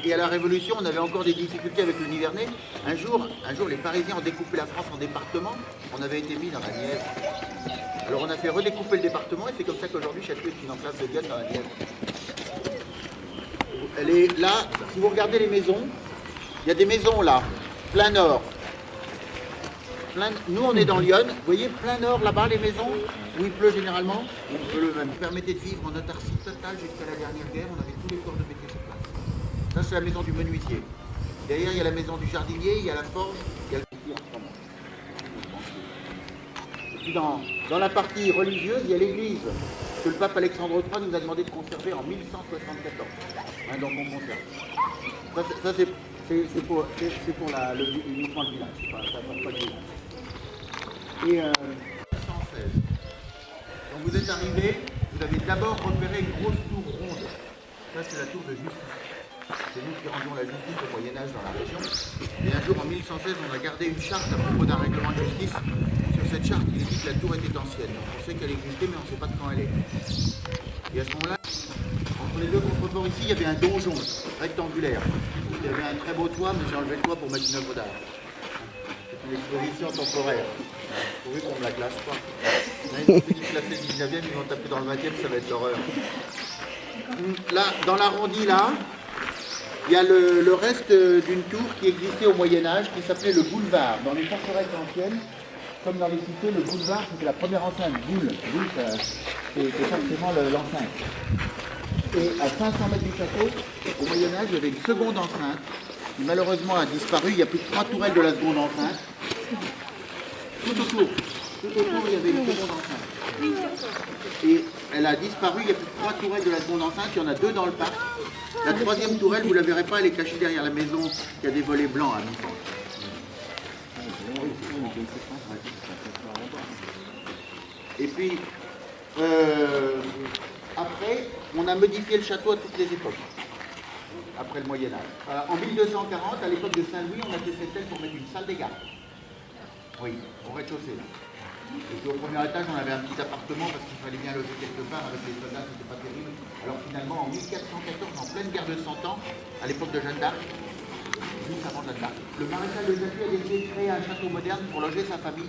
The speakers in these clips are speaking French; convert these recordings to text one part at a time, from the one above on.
Et à la Révolution, on avait encore des difficultés avec le Nivernais. Un jour, les Parisiens ont découpé la France en départements. On avait été mis dans la Nièvre. Alors on a fait redécouper le département et c'est comme ça qu'aujourd'hui Château est une enclave de Vienne dans la Nièvre. Elle est là, si vous regardez les maisons, il y a des maisons là, plein nord. Nous on est dans Lyon, vous voyez plein nord là-bas les maisons, où il pleut généralement, il pleut même. Ça permettait de vivre en autarcie totale jusqu'à la dernière guerre, on avait tous les corps de métier sur place. Ça c'est la maison du menuisier. Derrière il y a la maison du jardinier, il y a la forge, il y a le petit instrument. Et puis dans la partie religieuse, il y a l'église que le pape Alexandre III nous a demandé de conserver en 1174. Hein, donc on conserve. Ça c'est pour uniquement le village, ça ne pas du village. Et 116. Donc vous êtes arrivé, vous avez d'abord repéré une grosse tour ronde. Ça c'est la tour de justice. C'est nous qui rendions la justice au Moyen-Âge dans la région. Et un jour en 1116, on a gardé une charte à propos d'un règlement de justice. Sur cette charte, il est dit que la tour était ancienne. Donc on sait qu'elle existait, mais on ne sait pas de quand elle est. Et à ce moment-là, entre les deux contreforts ici, il y avait un donjon rectangulaire. Il y avait un très beau toit, mais j'ai enlevé le toit pour mettre une œuvre d'art. C'est une exposition temporaire. Vous pouvez qu'on me la classe pas. Ils ont fini de classer le 19e, ils vont taper dans le 20e, ça va être l'horreur. Là, dans l'arrondi, là, il y a le reste d'une tour qui existait au Moyen-Âge, qui s'appelait le boulevard. Dans les forteresses anciennes, comme dans les cités, le boulevard, c'était la première enceinte. Boule, c'est forcément l'enceinte. Et à 500 mètres du château, au Moyen-Âge, il y avait une seconde enceinte, qui malheureusement a disparu. Il y a plus de 3 tourelles de la seconde enceinte. Tout autour, il y avait une seconde enceinte. Et elle a disparu, il y a plus de 3 tourelles de la seconde enceinte, il y en a 2 dans le parc. La troisième tourelle, vous ne la verrez pas, elle est cachée derrière la maison, il y a des volets blancs à mi-temps. Et puis, après, on a modifié le château à toutes les époques, après le Moyen-Âge. En 1240, à l'époque de Saint-Louis, on a fait cette telle pour mettre une salle des gardes. Oui, au rez-de-chaussée, là. Et puis au premier étage, on avait un petit appartement parce qu'il fallait bien loger quelque part avec les soldats, c'était pas terrible. Alors finalement, en 1414, en pleine guerre de 100 ans, à l'époque de Jeanne d'Arc, juste avant Jeanne d'Arc, le maréchal de Japy a décidé de créer un château moderne pour loger sa famille,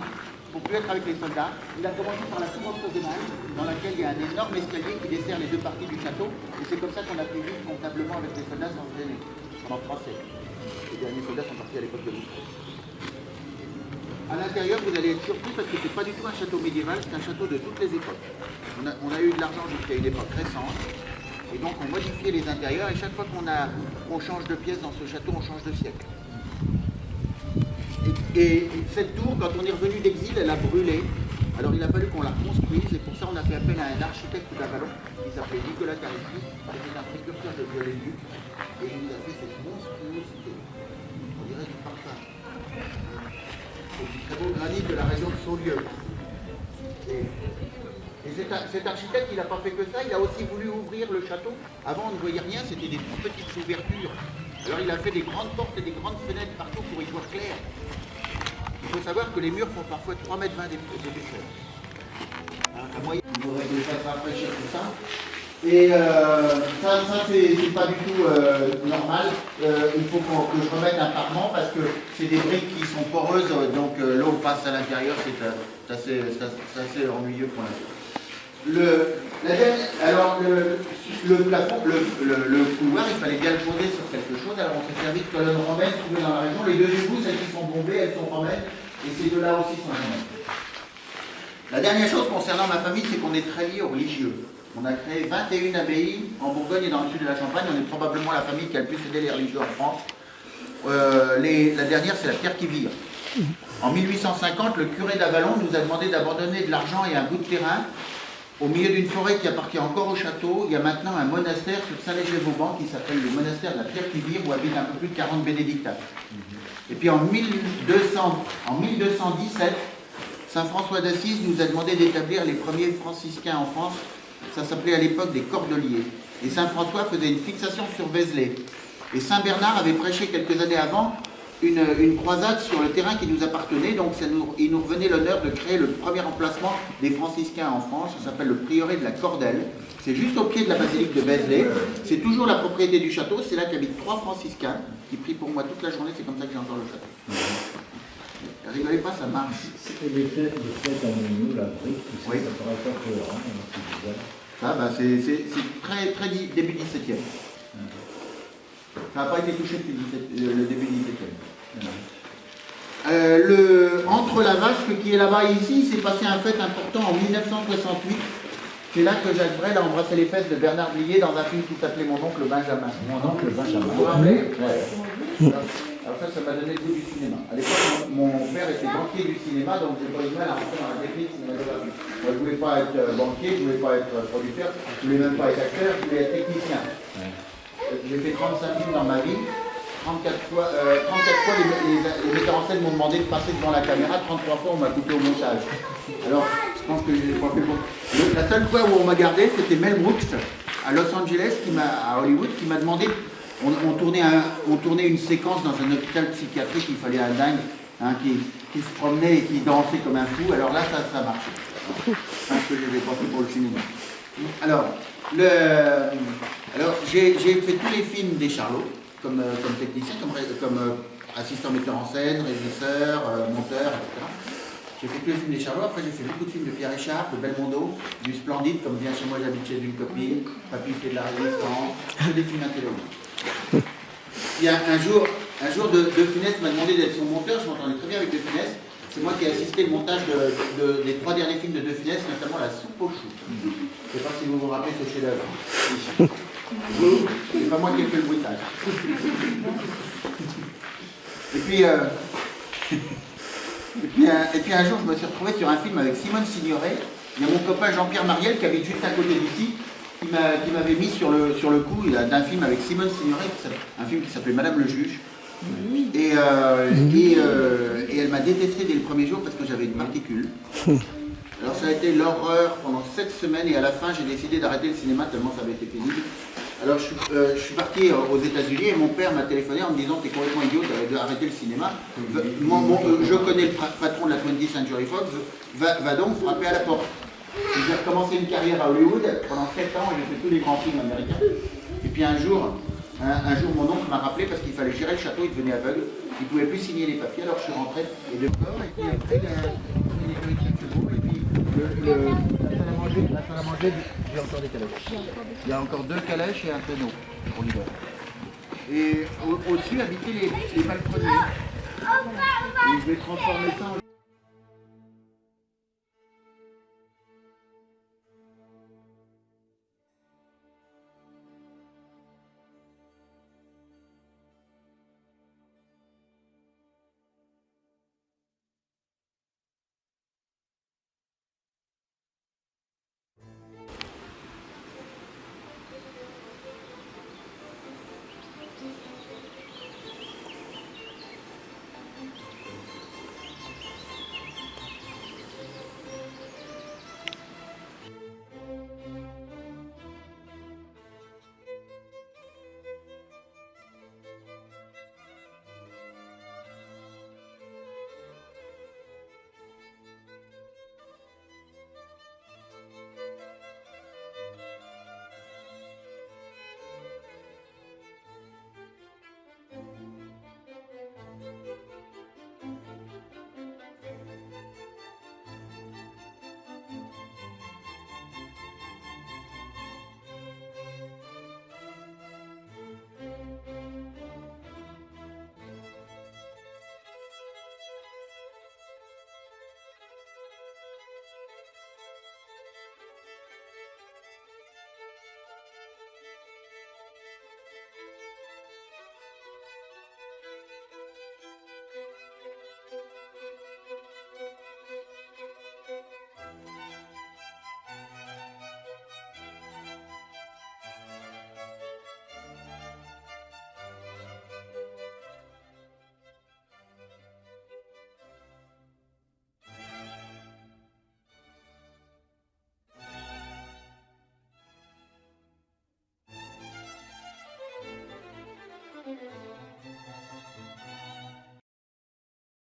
pour plus être avec les soldats. Il a commencé par la cour octogonale, dans laquelle il y a un énorme escalier qui dessert les deux parties du château. Et c'est comme ça qu'on a pu vivre convenablement avec les soldats sans se gêner, pendant 3 siècles. Les derniers soldats sont partis à l'époque de Louis. À l'intérieur, vous allez être surpris parce que ce n'est pas du tout un château médiéval, c'est un château de toutes les époques. On a eu de l'argent jusqu'à une époque récente, et donc on modifiait les intérieurs, et chaque fois qu'on change de pièce dans ce château, on change de siècle. Et cette tour, quand on est revenu d'exil, elle a brûlé. Alors il a fallu qu'on la reconstruise, et pour ça on a fait appel à un architecte d'Avalon, qui s'appelait Nicolas Careschi, qui était un précurseur de Viollet-le-Duc, et il nous a fait cette monstruosité. On dirait du parfum. Du très beau granit de la région de Saulieu. Et cet architecte, il n'a pas fait que ça, il a aussi voulu ouvrir le château. Avant, on ne voyait rien, c'était des toutes petites ouvertures. Alors, il a fait des grandes portes et des grandes fenêtres partout pour y voir clair. Il faut savoir que les murs font parfois 3,20 m d'épaisseur. À moyen, il faudrait que ça rafraîchir tout ça. Et ça c'est pas du tout normal. Il faut que je remette un parement parce que c'est des briques qui sont poreuses, donc l'eau passe à l'intérieur, c'est assez ennuyeux pour l'instant. Alors le plafond, le couloir, il fallait bien le poser sur quelque chose. Alors on s'est servi de colonnes romaines trouvées dans la région. Les deux égouts, celles qui sont bombées, elles sont romaines, et ces deux-là aussi sont romaines. La dernière chose concernant ma famille, c'est qu'on est très liés aux religieux. On a créé 21 abbayes en Bourgogne et dans le sud de la Champagne. On est probablement la famille qui a le plus aidé les religieux en France. La dernière, c'est la pierre qui vire. En 1850, le curé d'Avalon nous a demandé d'abandonner de l'argent et un bout de terrain au milieu d'une forêt qui appartient encore au château. Il y a maintenant un monastère sur Saint-Léger-Vauban qui s'appelle le monastère de la pierre qui vire, où habitent un peu plus de 40 bénédictins. Et puis en 1217, Saint François d'Assise nous a demandé d'établir les premiers franciscains en France. Ça s'appelait à l'époque des Cordeliers. Et Saint François faisait une fixation sur Vézelay. Et Saint Bernard avait prêché quelques années avant une croisade sur le terrain qui nous appartenait, donc il nous revenait l'honneur de créer le premier emplacement des franciscains en France. Ça s'appelle le prieuré de la Cordelle. C'est juste au pied de la basilique de Vézelay. C'est toujours la propriété du château. C'est là qu'habitent 3 franciscains qui prient pour moi toute la journée. C'est comme ça que j'ai encore le château. Rigolez pas, ça marche. Et les fêtes à nous, la brique, oui. Ça paraît pas cohérent. Ça, bah, c'est très début 17e. Ça n'a pas été touché depuis le début du 17e. Entre la vasque qui est là-bas et ici, il s'est passé un fait important en 1968. C'est là que Jacques Brel a embrassé les fesses de Bernard Blier dans un film qui s'appelait Mon oncle Benjamin. Mon oncle Benjamin. Vous vous rappelez? Ouais. Alors ça m'a donné le goût du cinéma. À l'époque, mon père était banquier du cinéma, donc j'ai pas eu de mal à rentrer dans la technique cinématographique. Moi, je ne voulais pas être banquier, je ne voulais pas être producteur, je ne voulais même pas être acteur, je voulais être technicien. Ouais. J'ai fait 35 films dans ma vie. 34 fois, les metteurs en scène m'ont demandé de passer devant la caméra, 33 fois on m'a coupé au montage. Alors, je pense que j'ai pas fait bon. La seule fois où on m'a gardé, c'était Mel Brooks à Los Angeles, à Hollywood, qui m'a demandé. On tournait une séquence dans un hôpital psychiatrique, il fallait un dingue hein, qui se promenait et qui dansait comme un fou. Alors là, ça marchait. Parce que je l'ai pas fait pour le cinéma. Alors j'ai fait tous les films des Charlots, comme technicien, comme assistant metteur en scène, régisseur, monteur, etc. J'ai fait tous les films des Charlots. Après, j'ai fait beaucoup de films de Pierre Richard, de Belmondo, du Splendide, comme Viens chez moi, j'habite chez une copine, Papy fait de la résistance, que des films intelligents. Il y a un jour, De Funès m'a demandé d'être son monteur, je m'entendais très bien avec De Funès. C'est moi qui ai assisté le montage des 3 derniers films de Funès, notamment La soupe aux choux. Je ne sais pas si vous vous rappelez ce chef-d'œuvre. C'est pas moi qui ai fait le bruitage. Et puis un jour, je me suis retrouvé sur un film avec Simone Signoret. Il y a mon copain Jean-Pierre Mariel qui habite juste à côté d'ici, qui m'avait mis sur le coup d'un film avec Simone Signoret, un film qui s'appelait Madame le Juge. Et elle m'a détesté dès le premier jour parce que j'avais une particule. Alors ça a été l'horreur pendant 7 semaines et à la fin j'ai décidé d'arrêter le cinéma tellement ça avait été pénible. Alors je suis parti aux États-Unis et mon père m'a téléphoné en me disant t'es complètement idiot, tu as arrêté le cinéma. Je connais le patron de la 20th Century Fox, va donc frapper à la porte. J'ai recommencé une carrière à Hollywood pendant 7 ans et j'ai fait tous les grands films américains. Et puis un jour mon oncle m'a rappelé parce qu'il fallait gérer le château, il devenait aveugle, il ne pouvait plus signer les papiers, alors je suis rentré et puis après il a une école de chevaux et puis la salle à manger, j'ai encore des calèches. Il y a encore 2 calèches et un tonneau pour l'hiver. Et au-dessus habitaient les palefreniers. Et je vais transformer ça en